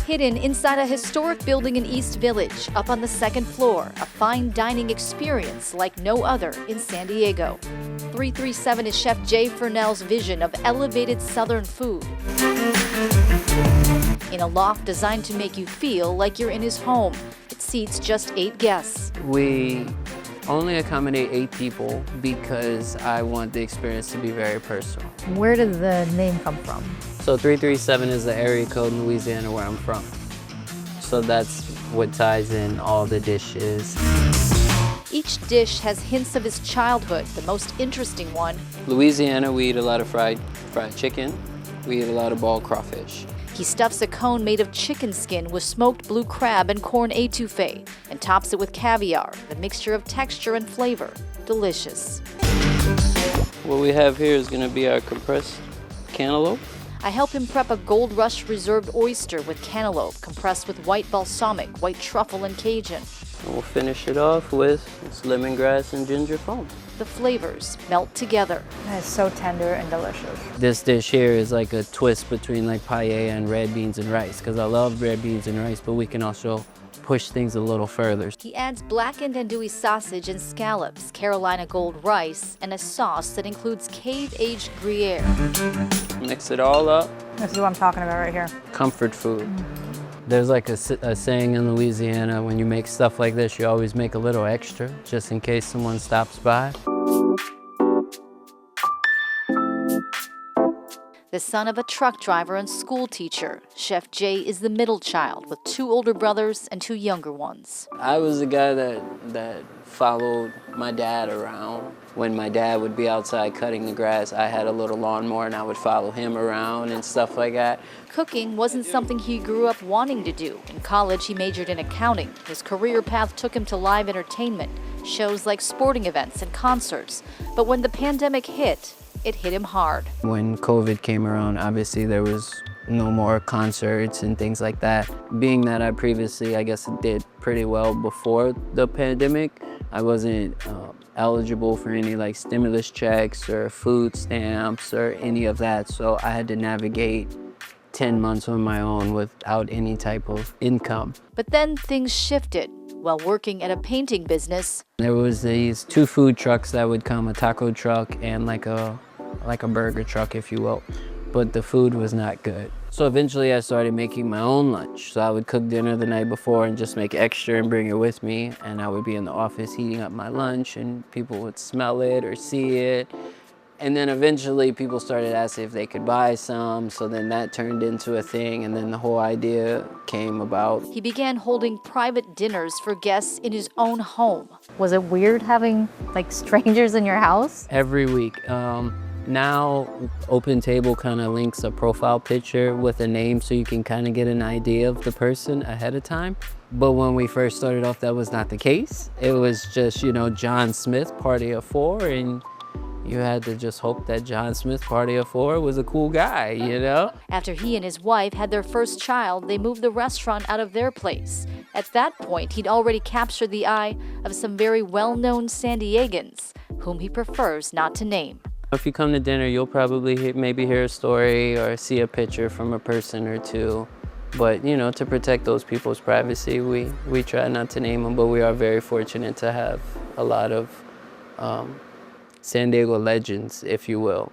Hidden inside a historic building in East Village, up on the second floor, a fine dining experience like no other in San Diego. 337 is Chef Jay Furnell's vision of elevated Southern food. In a loft designed to make you feel like you're in his home, it seats just 8 guests. We only accommodate 8 people because I want the experience to be very personal. Where did the name come from? So 337 is the area code in Louisiana where I'm from. So that's what ties in all the dishes. Each dish has hints of his childhood, the most interesting one. Louisiana, we eat a lot of fried chicken. We eat a lot of bald crawfish. He stuffs a cone made of chicken skin with smoked blue crab and corn étouffée and tops it with caviar, the mixture of texture and flavor. Delicious. What we have here is going to be our compressed cantaloupe. I help him prep a Gold Rush reserved oyster with cantaloupe compressed with white balsamic, white truffle, and Cajun. And we'll finish it off with this lemongrass and ginger foam. The flavors melt together. It's so tender and delicious. This dish here is like a twist between like paella and red beans and rice, because I love red beans and rice, but we can also push things a little further. He adds blackened andouille sausage and scallops, Carolina gold rice, and a sauce that includes cave-aged Gruyere. Mix it all up. This is what I'm talking about right here. Comfort food. There's like a saying in Louisiana, when you make stuff like this, you always make a little extra, just in case someone stops by. The son of a truck driver and school teacher, Chef Jay is the middle child with 2 older brothers and 2 younger ones. I was the guy that followed my dad around. When my dad would be outside cutting the grass, I had a little lawnmower and I would follow him around and stuff like that. Cooking wasn't something he grew up wanting to do. In college, he majored in accounting. His career path took him to live entertainment, shows like sporting events and concerts. But when the pandemic hit, it hit him hard. When COVID came around, obviously there was no more concerts and things like that. Being that I previously, I guess, did pretty well before the pandemic, I wasn't eligible for any like stimulus checks or food stamps or any of that. So I had to navigate 10 months on my own without any type of income. But then things shifted. While working at a painting business, there was these 2 food trucks that would come, a taco truck and like a burger truck, if you will. But the food was not good. So eventually I started making my own lunch. So I would cook dinner the night before and just make extra and bring it with me. And I would be in the office heating up my lunch and people would smell it or see it. And then eventually people started asking if they could buy some. So then that turned into a thing. And then the whole idea came about. He began holding private dinners for guests in his own home. Was it weird having like strangers in your house? Every week. Now, Open Table kind of links a profile picture with a name so you can kind of get an idea of the person ahead of time. But when we first started off, that was not the case. It was just, you know, John Smith, party of 4, and you had to just hope that John Smith, party of 4, was a cool guy, you know? After he and his wife had their first child, they moved the restaurant out of their place. At that point, he'd already captured the eye of some very well-known San Diegans, whom he prefers not to name. If you come to dinner, you'll probably maybe hear a story or see a picture from a person or 2. But, you know, to protect those people's privacy, we try not to name them, but we are very fortunate to have a lot of San Diego legends, if you will.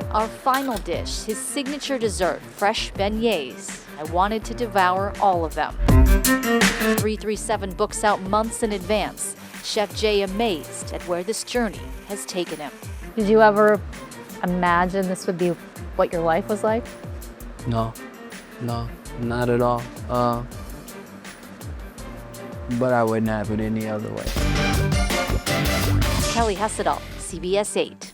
Our final dish, his signature dessert, fresh beignets. I wanted to devour all of them. 337 books out months in advance. Chef Jay amazed at where this journey has taken him. Did you ever imagine this would be what your life was like? No, not at all. But I wouldn't have it any other way. Kelly Hessedal, CBS 8.